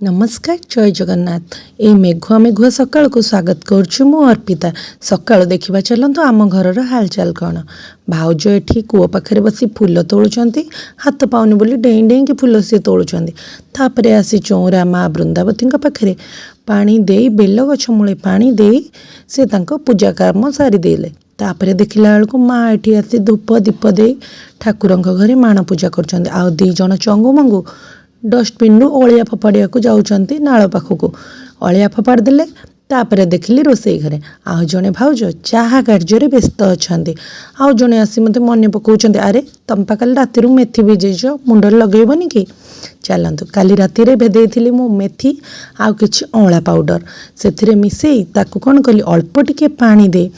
नमस्कार जय जगन्नाथ। ए मेघुआ मेघुआ सकाल को स्वागत करुछु मु अर्पिता। सकाल देखा चलतु आम घर हालचाल कौन। भाउज एठी कूओ पाखे बसी फूल तोलुंट हाथ पाऊनी बोली डेई डेई कि फूल सी तोलुंट। तापरे आसी चौरा माँ बृंदावती पाखे पानी दे बेल गछ मूले पानी दे से तांको पूजा काम सारी देले। तापरे देखला बेलू माँ एठी आसी धूप दीप दे ठाकुर घरे माण पूजा कर। आ दी जन चंगु मंगु डस्टबिन रु अलिया फपाड़ा को जाऊँच नाल पाखक अलिया फपाड़ देले। तापरे देखली रोसई घरे आउ जड़े भाउज चाहा कार्य व्यस्त अच्छा। आउ जड़े आसी मत मन पकाउछन्ते अरे तम पा काली राति मेथी भिजैछ मुंडर लगेबनी कि। चलतु काली राति भेदेली मु मेथी आउ किछि अँला पाउडर से मिसई ताकू कौन कली अल्प टिके पानी दे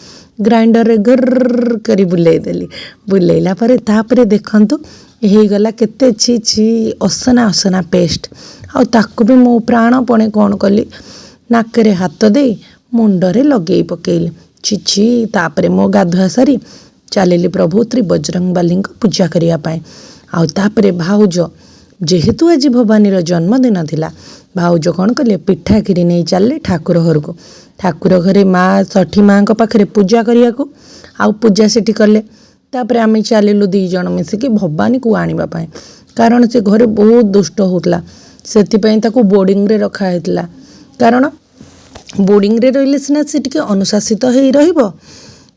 ग्राइंडर रे गर्र करी बुलेदेली। बुलेला परे तापरे देखंतु गला केते छी छी असना असना पेस्ट आउ ताकू भी मो प्राणपणे कौन कली नाकरे हाथ दे मुंडरे लगे पकेली छी छी। तापरे मो गाधुआ सारी चलिली प्रभु श्री बजरंगबली पूजा करने। आउ तापरे भाउज जेहेतु आज भवानी जन्मदिन थिला भाउज कौन कले पिठा खीरी नहीं चलले ठाकुर घर को। ठाकुर घरे माँ षठी माँ पाखे पूजा करने को आउ पूजा सेठी कले। तापरे आमे चलिलु दी जन मिसिकी भवानी को आनिबा पाए कारण से घरे बहुत दुष्ट होतला सेतिपई ताको बोर्डिंग रे रखा हेतला। कारण बोर्डिंग रे रहिले सिना से टिके अनुशासित हेई रहिबो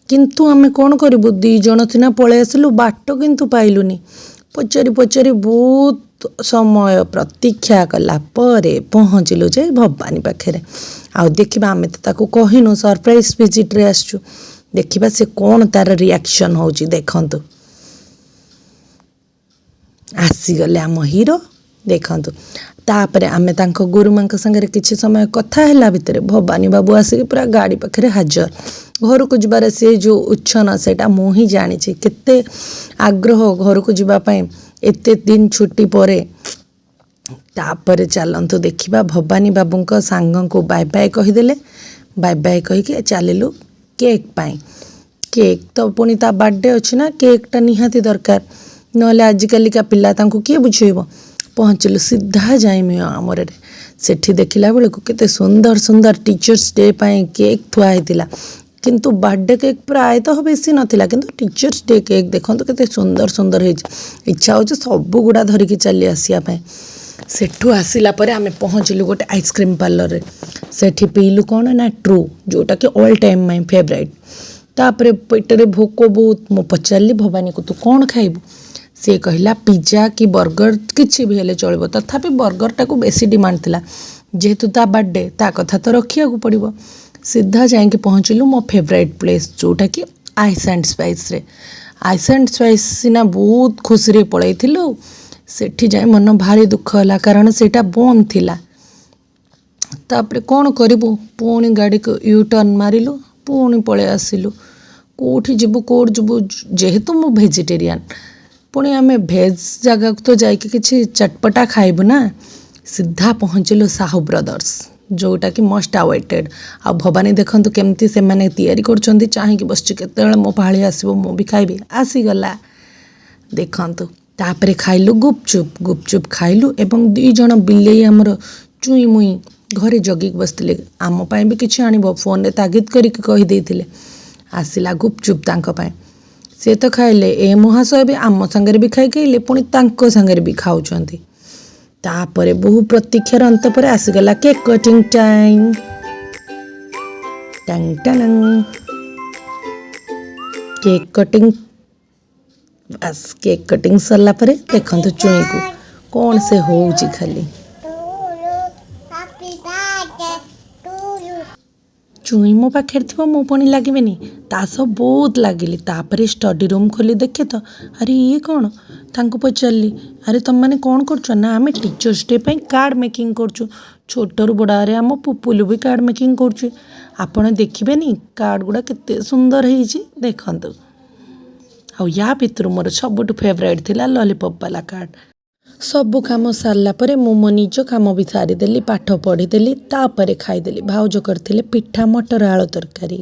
किंतु आमे कोन करिबु दी जन सिना पळे आसिलु बाट किंतु पाइलुनी। पचारि पचारि बहुत समय प्रतीक्षा कला परे पहुँचलु जे भवानी पाखे। आउ देखिबा आमे त ताको कहिनु सरप्राइज विजिट रे आसछु देखिबा से कौन तार रिएक्शन होची देखंतु। आसीगले आम हीरो देखंतु। तापरे आमे तांको गुरुमां संगे किछि समय कथा हैला भितरे भवानी बाबू आसिक पूरा गाड़ी पाखे हाजर। घर को जबार से जो उच्छन सेटा मु ही जानी केते आग्रह घर को जीवा पाए एते दिन छुट्टी परे। तापरे चलंतु देखिबा भवानी बाबूंको सांग को बाय बाय कहिदेले। बाय बाय कहिके चलिलु केक पाई। केक तो पुणी ता बर्थडे अच्छी ना केक टा निहाती दरकार नले आजिकल का पिला तांको किए बुझेब। पहुँचलु सीधा जाइमी आमर सेठी देखला बेलू केते सुंदर सुंदर टीचर्स डे पाई केक थुआ होता किंतु बर्थडे केक प्राय तो बेसी नथिला किंतु टीचर्स डे केक देखो केते सुंदर सुंदर है। इच्छा हो सबू गुड़ा धरिकी चली आसिया पाए। सेठू आसिला परे आमे पहुँचलु गोटे आइसक्रीम पार्लर रे सेठी पीलु कौन ना ट्रू जोटा कि ऑल टाइम माई फेवरेट। तापरे पेटरे भोक बहुत मो पचारि भवानी को तू कौन खाइबू सी कहला पिज्जा कि बर्गर किछि भी हेले चलिबो। तथापि बर्गर टाकू बेसी डिमांड थिला जेहेतु ता बर्थडे ता कथा तो रखिया को पड़िबो। सीधा जाइके पहुँचलु मो फेवरेट प्लेस जोटा कि आइस एंड स्पाइस रे। आइस एंड स्पाइस सिना बहुत खुशी रे पळैथिलु सेठी जाए मन भारी दुख होला कारण सेटा बंद थिला। तापरे कौन करिबू पुणी गाड़ी को यू टर्न मारिलु पुणी पळे आसिलु कोठी जीवु कोड जीवु जेहेतु मु वेजिटेरियन पुणी आमे भेज जगह तो जाइके किछि चटपटा खाइबु ना। सीधा पहुँचलु साहू ब्रदर्स जोटा कि मोस्ट अवेटेड। आ भवानी देखंतु केमती से माने तैयारी करछंती चाहि कि बसछि केतेबेले मो पाळी आसीबो मो भी खाइबी आसीगला देखंतु। तापरे खाइलु गुपचुप खाइलु एवं दी जन बिलेई हमर चुई मुई घरे जगिक बसते आम पाए भी किसी आनब फोन रे तागिद करके कहीदे आसला गुपचुप तांको पाए सी तो खाइले ए महाशय भी आम सांगे भी खाई खाइले पुणी तांको सांगे भी खाऊंती। तापरे बहु प्रतीक्षार अंत पर आसीगला केक कटिंग टाइम। टंग टंग केक कटिंग बस केक कटिंग सरला परे देखंतु चुई को कौन से होउची खाली चुई मो पाखे थी मो पुणी लगे ता सब बहुत लगिली। तापरे स्टडी रूम खोली देखे तो अरे ये कौन तांको पचारि अरे तुम मैंने कौन कर ना आम टीचर्स डे पे कार्ड मेकिंग कर छोटू बड़े आम पुपुलु भी कार्ड मेकिंग कर आपड़ देखिए कार्ड गुड़ा केते सुंदर है देखंतु। आ या भितर मोर सबुठ फेवरेट थिला लॉलीपॉप वाला कार्ड। सबु काम सारला परे मु मो निज काम भी सारीदेली पाठ पढ़ीदेली तापरे खाईदेली। भाउज करथिले पिठा मटर आलू तरकारी।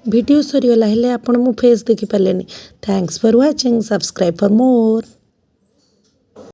वीडियो सरीगला हेले आपण मो फेस देखि पालेनी। Thanks for watching subscribe for more.